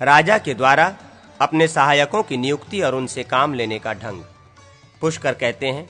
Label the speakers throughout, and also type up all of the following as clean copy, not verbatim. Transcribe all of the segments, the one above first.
Speaker 1: राजा के द्वारा अपने सहायकों की नियुक्ति और उनसे काम लेने का ढंग। पुष्कर कहते हैं,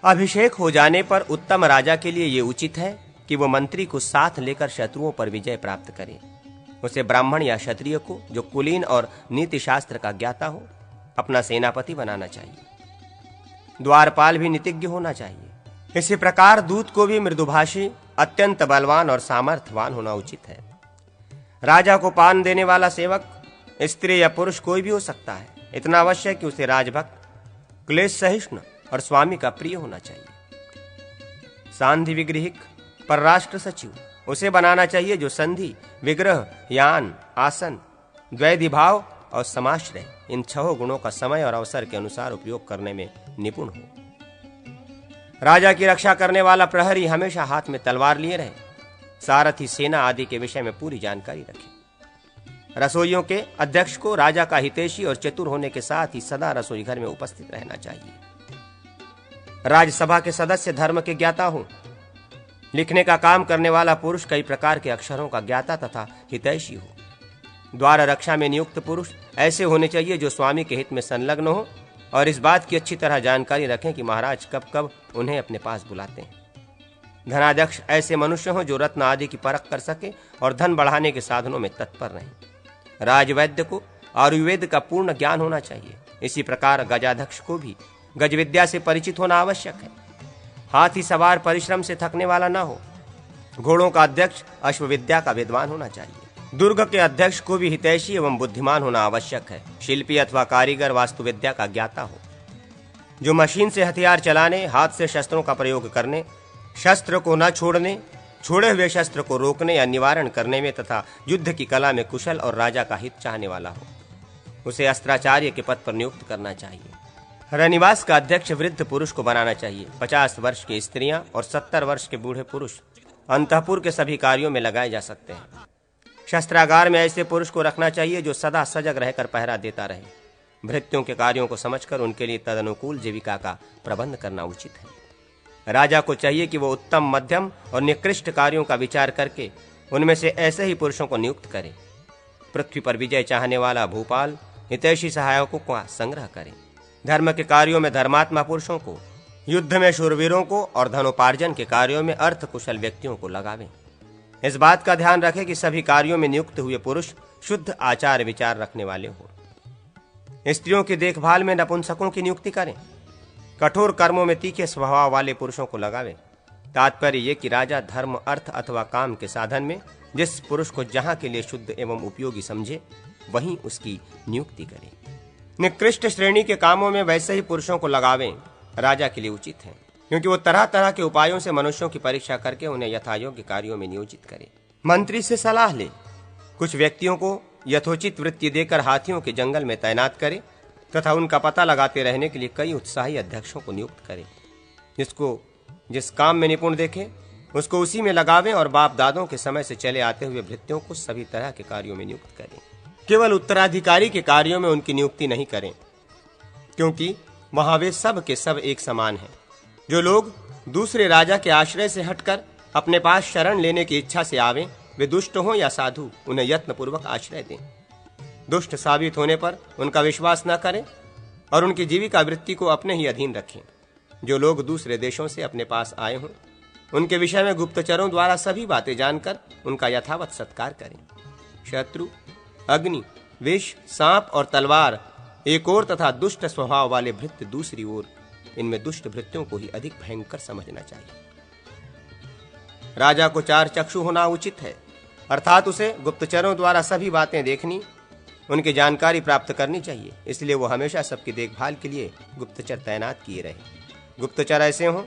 Speaker 1: अभिषेक हो जाने पर उत्तम राजा के लिए ये उचित है कि वो मंत्री को साथ लेकर शत्रुओं पर विजय प्राप्त करे। उसे ब्राह्मण या क्षत्रिय को, जो कुलीन और नीति शास्त्र का ज्ञाता हो, अपना सेनापति बनाना चाहिए। द्वारपाल भी नीतिज्ञ होना चाहिए। इसी प्रकार दूत को भी मृदुभाषी, अत्यंत बलवान और सामर्थ्यवान होना उचित है। राजा को पान देने वाला सेवक स्त्री या पुरुष कोई भी हो सकता है। इतना अवश्य कि उसे राजभक्त, क्लेश सहिष्णु और स्वामी का प्रिय होना चाहिए। सांधि विग्रहिक परराष्ट्र सचिव उसे बनाना चाहिए जो संधि, विग्रह, यान, आसन, द्वैधि भाव और समाश्रय, इन 6 गुणों का समय और अवसर के अनुसार उपयोग करने में निपुण हो। राजा की रक्षा करने वाला प्रहरी हमेशा हाथ में तलवार लिए रहे। सारथी सेना आदि के विषय में पूरी जानकारी रखे। रसोइयों के अध्यक्ष को राजा का हितैषी और चतुर होने के साथ ही सदा रसोई घर में उपस्थित रहना चाहिए। राज्यसभा के सदस्य धर्म के ज्ञाता हो। लिखने का काम करने वाला पुरुष कई प्रकार के अक्षरों का ज्ञाता तथा हितैषी हो। द्वार रक्षा में नियुक्त पुरुष ऐसे होने चाहिए जो स्वामी के हित में संलग्न हो और इस बात की अच्छी तरह जानकारी रखें कि महाराज कब कब उन्हें अपने पास बुलाते हैं। धनाध्यक्ष ऐसे मनुष्य हों जो रत्न आदि की परख कर सके और धन बढ़ाने के साधनों में तत्पर रहें। राजवैद्य को आयुर्वेद का पूर्ण ज्ञान होना चाहिए। इसी प्रकार गजाध्यक्ष को भी गज विद्या से परिचित होना आवश्यक है। हाथी सवार परिश्रम से थकने वाला न हो। घोड़ों का अध्यक्ष अश्व विद्या का विद्वान होना चाहिए। दुर्ग के अध्यक्ष को भी हितैषी एवं बुद्धिमान होना आवश्यक है। शिल्पी अथवा कारीगर वास्तु विद्या का ज्ञाता हो, जो मशीन से हथियार चलाने, हाथ से शस्त्रों का प्रयोग करने, शस्त्र को न छोड़ने, छोड़े हुए शस्त्र को रोकने या निवारण करने में तथा युद्ध की कला में कुशल और राजा का हित चाहने वाला हो। उसे अस्त्राचार्य के पद पर नियुक्त करना चाहिए। रनिवास का अध्यक्ष वृद्ध पुरुष को बनाना चाहिए। 50 वर्ष की स्त्रियां और 70 वर्ष के बूढ़े पुरुष अंतःपुर के सभी कार्यों में लगाए जा सकते हैं। शस्त्रागार में ऐसे पुरुष को रखना चाहिए जो सदा सजग रहकर पहरा देता रहे। भृत्यों के कार्यों को समझकर उनके लिए तदनुकूल जीविका का प्रबंध करना उचित है। राजा को चाहिए कि वो उत्तम, मध्यम और निकृष्ट कार्यों का विचार करके उनमें से ऐसे ही पुरुषों को नियुक्त करे। पृथ्वी पर विजय चाहने वाला भूपाल हितैषी सहायकों का संग्रह करे। धर्म के कार्यों में धर्मात्मा पुरुषों को, युद्ध में शूरवीरों को और धनोपार्जन के कार्यों में अर्थ कुशल व्यक्तियों को लगावें। इस बात का ध्यान रखें कि सभी कार्यों में नियुक्त हुए पुरुष शुद्ध आचार विचार रखने वाले हों। स्त्रियों की देखभाल में नपुंसकों की नियुक्ति करें। कठोर कर्मों में तीखे स्वभाव वाले पुरुषों को लगावें। तात्पर्य ये कि राजा धर्म, अर्थ अथवा काम के साधन में जिस पुरुष को जहां के लिए शुद्ध एवं उपयोगी समझे वहीं उसकी नियुक्ति करे। निकृष्ट श्रेणी के कामों में वैसे ही पुरुषों को लगावें राजा के लिए उचित है, क्योंकि वो तरह तरह के उपायों से मनुष्यों की परीक्षा करके उन्हें यथायोग्य कार्यों में नियोजित करे। मंत्री से सलाह ले। कुछ व्यक्तियों को यथोचित वृत्ति देकर हाथियों के जंगल में तैनात करे तथा उनका पता लगाते रहने के लिए कई उत्साही अध्यक्षों को नियुक्त करे। जिसको जिस काम में निपुण देखे उसको उसी में लगावें और बाप दादों के समय से चले आते हुए भृत्यों को सभी तरह के कार्यों में नियुक्त करें। केवल उत्तराधिकारी के कार्यों में उनकी नियुक्ति नहीं करें, क्योंकि वहां वे सब के सब एक समान हैं। जो लोग दूसरे राजा के आश्रय से हटकर अपने पास शरण लेने की इच्छा से आवें, वे दुष्ट हों या साधु, उन्हें यत्नपूर्वक आश्रय दें। दुष्ट साबित होने पर उनका विश्वास न करें और उनकी जीविका वृत्ति को अपने ही अधीन रखें। जो लोग दूसरे देशों से अपने पास आए हों, उनके विषय में गुप्तचरों द्वारा सभी बातें जानकर उनका यथावत सत्कार करें। शत्रु, अग्नि, विष, सांप और तलवार एक ओर तथा दुष्ट स्वभाव वाले भृत्य दूसरी ओर, इनमें दुष्ट भृत्यों को ही अधिक भयंकर समझना चाहिए। राजा को 4 चक्षु होना उचित है, अर्थात उसे गुप्तचरों द्वारा सभी बातें देखनी, उनकी जानकारी प्राप्त करनी चाहिए। इसलिए वो हमेशा सबकी देखभाल के लिए गुप्तचर तैनात किए रहे। गुप्तचर ऐसे हों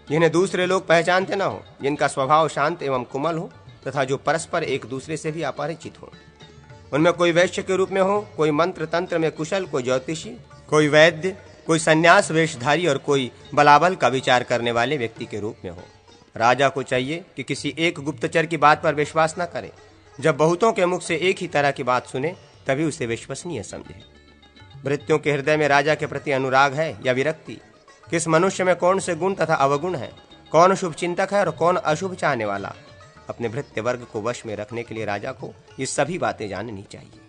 Speaker 1: जिन्हें दूसरे लोग पहचानते न हो, जिनका स्वभाव शांत एवं कोमल हो तथा जो परस्पर एक दूसरे से भी अपरिचित हो। उनमें कोई वैश्य के रूप में हो, कोई मंत्र तंत्र में कुशल, कोई ज्योतिषी, कोई वैद्य, कोई सन्यास वेशधारी और कोई बलाबल का विचार करने वाले व्यक्ति के रूप में हो। राजा को चाहिए कि किसी एक गुप्तचर की बात पर विश्वास न करे। जब बहुतों के मुख से एक ही तरह की बात सुने तभी उसे विश्वसनीय समझे। भृत्यों के हृदय में राजा के प्रति अनुराग है या विरक्ति, किस मनुष्य में कौन से गुण तथा अवगुण है, कौन शुभ चिंतक है और कौन अशुभ चाहने वाला, अपने भृत्य वर्ग को वश में रखने के लिए राजा को ये सभी बातें जाननी चाहिए।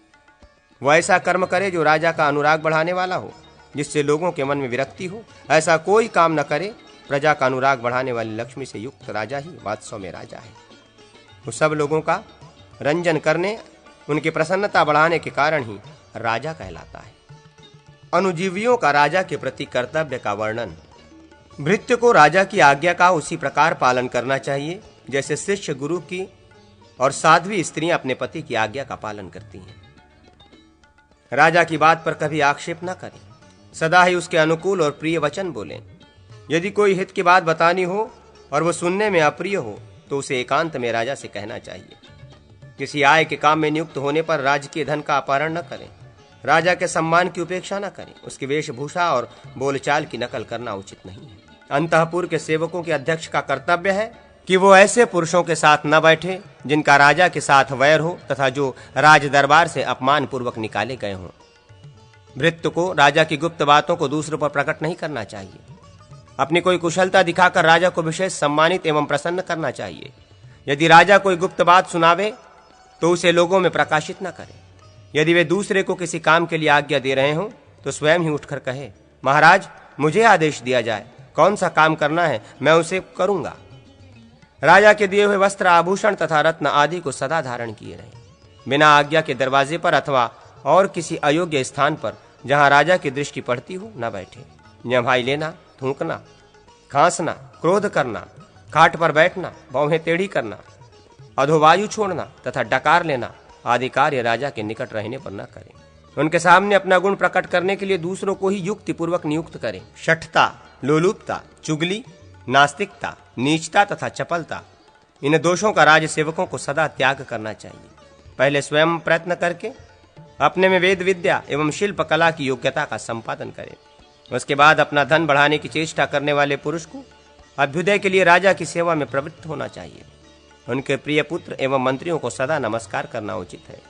Speaker 1: वह ऐसा कर्म करे जो राजा का अनुराग बढ़ाने वाला हो, जिससे लोगों के मन में विरक्ति हो। ऐसा कोई काम न करे। प्रजा का अनुराग बढ़ाने वाली लक्ष्मी से युक्त राजा ही वास्तव में राजा है। वो सब लोगों का रंजन करने, उनकी प्रसन्नता बढ़ाने के कारण ही राजा कहलाता है। अनुजीवियों का राजा के प्रति कर्तव्य का वर्णन। भृत्य को राजा की आज्ञा का उसी प्रकार पालन करना चाहिए जैसे शिष्य गुरु की और साध्वी स्त्रियां अपने पति की आज्ञा का पालन करती हैं। राजा की बात पर कभी आक्षेप न करें, सदा ही उसके अनुकूल और प्रिय वचन बोलें। यदि कोई हित की बात बतानी हो और वो सुनने में अप्रिय हो तो उसे एकांत में राजा से कहना चाहिए। किसी आय के काम में नियुक्त होने पर राजकीय धन का अपहरण न करें। राजा के सम्मान की उपेक्षा न करें। उसकी वेशभूषा और बोलचाल की नकल करना उचित नहीं है। अंतःपुर के सेवकों के अध्यक्ष का कर्तव्य है कि वो ऐसे पुरुषों के साथ न बैठे जिनका राजा के साथ वैर हो तथा जो राज दरबार से अपमान पूर्वक निकाले गए हों। भृत्य को राजा की गुप्त बातों को दूसरों पर प्रकट नहीं करना चाहिए। अपनी कोई कुशलता दिखाकर राजा को विशेष सम्मानित एवं प्रसन्न करना चाहिए। यदि राजा कोई गुप्त बात सुनावे तो उसे लोगों में प्रकाशित न करें। यदि वे दूसरे को किसी काम के लिए आज्ञा दे रहे हों तो स्वयं ही उठकर कहे, महाराज मुझे आदेश दिया जाए, कौन सा काम करना है मैं उसे करूंगा। राजा के दिए हुए वस्त्र, आभूषण तथा रत्न आदि को सदा धारण किए रहें। बिना आज्ञा के दरवाजे पर अथवा और किसी अयोग्य स्थान पर जहां राजा की दृष्टि पड़ती हो न बैठे। भाई लेना, थूकना, खांसना, क्रोध करना, खाट पर बैठना, बाहें टेढ़ी करना, अधोवायु छोड़ना तथा डकार लेना आदि कार्य राजा के निकट रहने पर न करें। उनके सामने अपना गुण प्रकट करने के लिए दूसरों को ही युक्ति पूर्वक नियुक्त करें। शठता, लोलुपता, चुगली, नास्तिकता, नीचता तथा चपलता, इन दोषों का राज सेवकों को सदा त्याग करना चाहिए। पहले स्वयं प्रयत्न करके अपने में वेद विद्या एवं शिल्प कला की योग्यता का संपादन करें। उसके बाद अपना धन बढ़ाने की चेष्टा करने वाले पुरुष को अभ्युदय के लिए राजा की सेवा में प्रवृत्त होना चाहिए। उनके प्रिय पुत्र एवं मंत्रियों को सदा नमस्कार करना उचित है।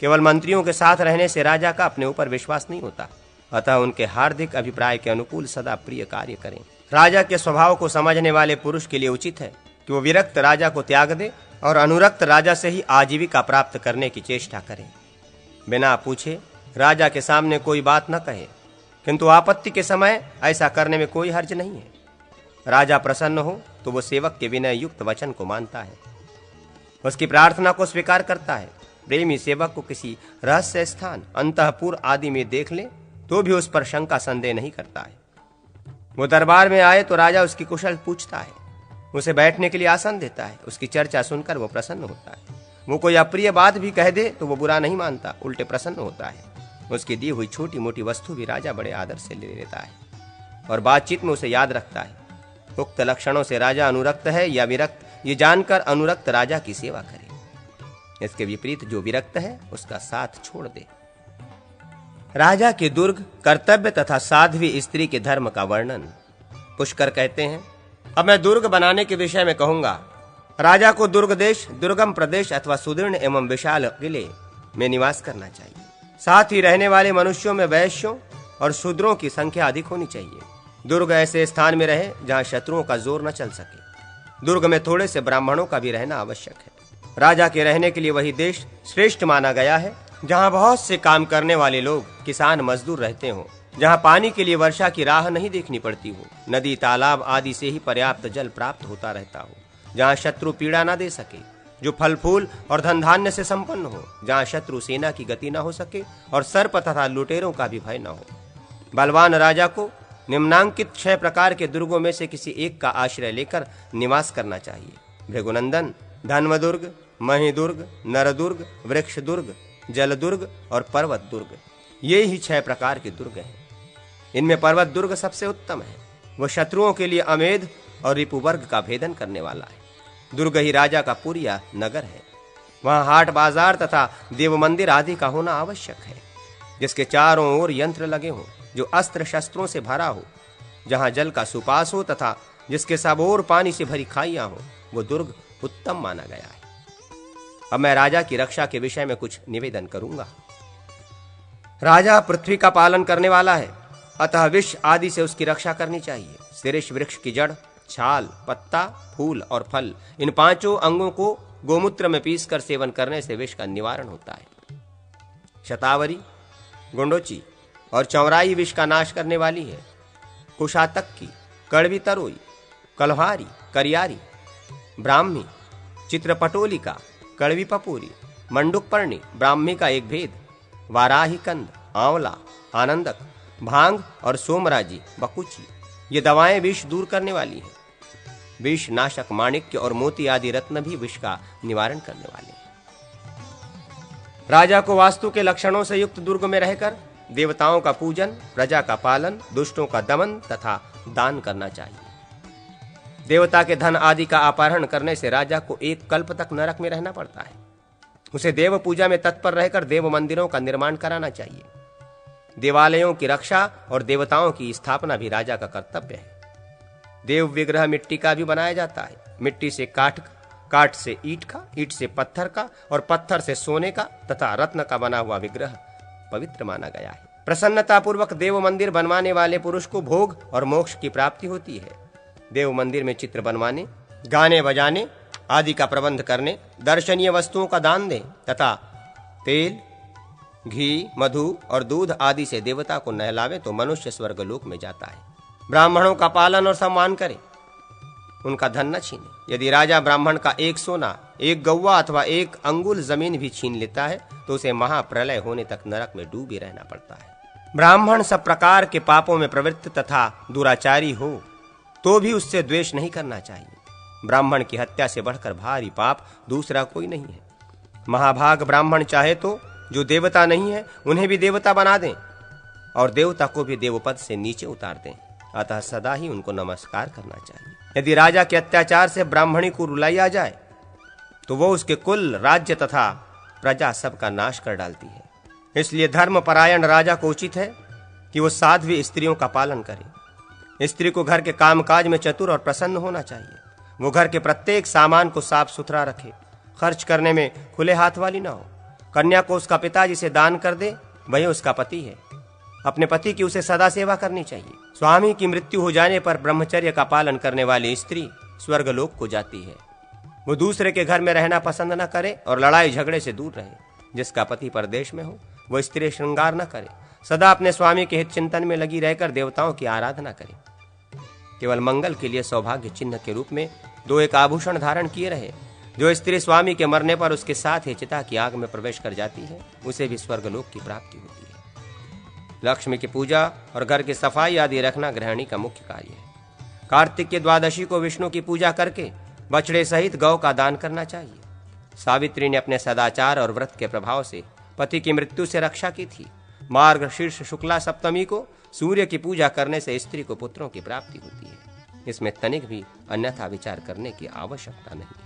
Speaker 1: केवल मंत्रियों के साथ रहने से राजा का अपने ऊपर विश्वास नहीं होता, अतः उनके हार्दिक अभिप्राय के अनुकूल सदा प्रिय कार्य करें। राजा के स्वभाव को समझने वाले पुरुष के लिए उचित है कि वो विरक्त राजा को त्याग दे और अनुरक्त राजा से ही आजीविका प्राप्त करने की चेष्टा करें। बिना पूछे राजा के सामने कोई बात न कहे, किंतु आपत्ति के समय ऐसा करने में कोई हर्ज नहीं है। राजा प्रसन्न हो तो वो सेवक के विनय युक्त वचन को मानता है, उसकी प्रार्थना को स्वीकार करता है। प्रेमी सेवक को किसी रहस्य स्थान, अंतःपुर आदि में देख ले तो भी उस पर शंका संदेह नहीं करता है। वो दरबार में आए तो राजा उसकी कुशल पूछता है, उसे बैठने के लिए आसन देता है। उसकी चर्चा सुनकर वो प्रसन्न होता है। वो कोई अप्रिय बात भी कह दे तो वो बुरा नहीं मानता, उल्टे प्रसन्न होता है। उसकी दी हुई छोटी मोटी वस्तु भी राजा बड़े आदर से ले लेता है और बातचीत में उसे याद रखता है। उक्त लक्षणों से राजा अनुरक्त है या विरक्त, ये जानकर अनुरक्त राजा की सेवा करे। इसके विपरीत जो विरक्त है उसका साथ छोड़ दे। राजा के दुर्ग, कर्तव्य तथा साध्वी स्त्री के धर्म का वर्णन। पुष्कर कहते हैं, अब मैं दुर्ग बनाने के विषय में कहूंगा। राजा को दुर्ग देश, दुर्गम प्रदेश अथवा सुदृढ़ एवं विशाल किले में निवास करना चाहिए। साथ ही रहने वाले मनुष्यों में वैश्यों और शूद्रों की संख्या अधिक होनी चाहिए। दुर्ग ऐसे स्थान में रहे जहां शत्रुओं का जोर न चल सके। दुर्ग में थोड़े से ब्राह्मणों का भी रहना आवश्यक है। राजा के रहने के लिए वही देश श्रेष्ठ माना गया है जहां बहुत से काम करने वाले लोग, किसान, मजदूर रहते हों, जहां पानी के लिए वर्षा की राह नहीं देखनी पड़ती हो, नदी, तालाब आदि से ही पर्याप्त जल प्राप्त होता रहता हो, जहां शत्रु पीड़ा न दे सके, जो फल फूल और धन धान्य से संपन्न हो, जहां शत्रु सेना की गति न हो सके और सर्प तथा लुटेरों का भी भय न हो। बलवान राजा को निम्नांकित 6 प्रकार के दुर्गों में से किसी एक का आश्रय लेकर निवास करना चाहिए। भृगुनंदन, धन्वदुर्ग, महिदुर्ग, नरदुर्ग, वृक्ष दुर्ग, जल दुर्ग और पर्वत दुर्ग, ये ही 6 प्रकार के दुर्ग हैं। इनमें पर्वत दुर्ग सबसे उत्तम है। वह शत्रुओं के लिए अमेध और रिपुवर्ग का भेदन करने वाला है। दुर्ग ही राजा का पुरिया नगर है। वहां हाट बाजार तथा देव मंदिर आदि का होना आवश्यक है, जिसके चारों ओर यंत्र लगे हों, जो अस्त्र शस्त्रों से भरा हो, जहां जल का सुपास हो तथा जिसके सब ओर पानी से भरी खाइयां हो, वो दुर्ग उत्तम माना गया है। अब मैं राजा की रक्षा के विषय में कुछ निवेदन करूंगा। राजा पृथ्वी का पालन करने वाला है, अतः विष आदि से उसकी रक्षा करनी चाहिए। शीर्ष वृक्ष की जड़, छाल, पत्ता, फूल और फल, इन 5 अंगों को गोमूत्र में पीसकर सेवन करने से विष का निवारण होता है। शतावरी, गुंडोची और चौराई विष का नाश करने वाली है। कुशातक्की, कड़वी तरोई, कलहारी, करियारी, ब्राह्मी, चित्रपटोलिका, कड़वी पपूरी, मंडुकपर्णी, ब्राह्मी का एक भेद, वाराही कंद, आंवला, आनंदक, भांग और सोमराजी, बकुची, ये दवाएं विष दूर करने वाली हैं। विष नाशक माणिक्य और मोती आदि रत्न भी विष का निवारण करने वाले हैं। राजा को वास्तु के लक्षणों से युक्त दुर्ग में रहकर देवताओं का पूजन, प्रजा का पालन, दुष्टों का दमन तथा दान करना चाहिए। देवता के धन आदि का अपहरण करने से राजा को एक कल्प तक नरक में रहना पड़ता है। उसे देव पूजा में तत्पर रहकर देव मंदिरों का निर्माण कराना चाहिए। देवालयों की रक्षा और देवताओं की स्थापना भी राजा का कर्तव्य है। देव विग्रह मिट्टी का भी बनाया जाता है। मिट्टी से काठ, काठ से ईंट का, ईंट से पत्थर का और पत्थर से सोने का तथा रत्न का बना हुआ विग्रह पवित्र माना गया है। प्रसन्नता पूर्वक देव मंदिर बनवाने वाले पुरुष को भोग और मोक्ष की प्राप्ति होती है। देव मंदिर में चित्र बनवाने, गाने बजाने आदि का प्रबंध करने, दर्शनीय वस्तुओं का दान दें तथा तेल, घी, मधु और दूध आदि से देवता को नहलावे तो मनुष्य स्वर्गलोक में जाता है। ब्राह्मणों का पालन और सम्मान करे, उनका धन न छीने। यदि राजा ब्राह्मण का एक सोना, एक गौवा अथवा एक अंगुल जमीन भी छीन लेता है तो उसे महाप्रलय होने तक नरक में डूबे रहना पड़ता है। ब्राह्मण सब प्रकार के पापों में प्रवृत्त तथा दुराचारी हो तो भी उससे द्वेष नहीं करना चाहिए। ब्राह्मण की हत्या से बढ़कर भारी पाप दूसरा कोई नहीं है। महाभाग ब्राह्मण चाहे तो जो देवता नहीं है उन्हें भी देवता बना दें और देवता को भी देवपद से नीचे उतार दें, अतः सदा ही उनको नमस्कार करना चाहिए। यदि राजा के अत्याचार से ब्राह्मणी को रुलाई आ जाए तो वो उसके कुल, राज्य तथा प्रजा सब का नाश कर डालती है। इसलिए धर्मपरायण राजा को उचित है कि वो साध्वी स्त्रियों का पालन करे। स्त्री को घर के कामकाज में चतुर और प्रसन्न होना चाहिए। वो घर के प्रत्येक सामान को साफ सुथरा रखे, खर्च करने में खुले हाथ वाली ना हो। कन्या को उसका पिता जिसे दान कर दे वही उसका पति है। अपने पति की उसे सदा सेवा करनी चाहिए। स्वामी की मृत्यु हो जाने पर ब्रह्मचर्य का पालन करने वाली स्त्री स्वर्गलोक को जाती है। वो दूसरे के घर में रहना पसंद न करे और लड़ाई झगड़े से दूर रहे। जिसका पति परदेश में हो वो स्त्री श्रृंगार न करे, सदा अपने स्वामी के हित चिंतन में लगी रहकर देवताओं की आराधना करे। केवल मंगल के लिए सौभाग्य चिन्ह के रूप में 2-1 आभूषण धारण किए रहे। जो स्त्री स्वामी के मरने पर उसके साथ ही चिता की आग में प्रवेश कर जाती है उसे भी स्वर्गलोक की प्राप्ति होती है। लक्ष्मी की पूजा और घर की सफाई आदि रखना गृहिणी का मुख्य कार्य है। कार्तिक की द्वादशी को विष्णु की पूजा करके बछड़े सहित गौ का दान करना चाहिए। सावित्री ने अपने सदाचार और व्रत के प्रभाव से पति की मृत्यु से रक्षा की थी। मार्गशीर्ष शुक्ला सप्तमी को सूर्य की पूजा करने से स्त्री को पुत्रों की प्राप्ति होती है। इसमें तनिक भी अन्यथा विचार करने की आवश्यकता नहीं।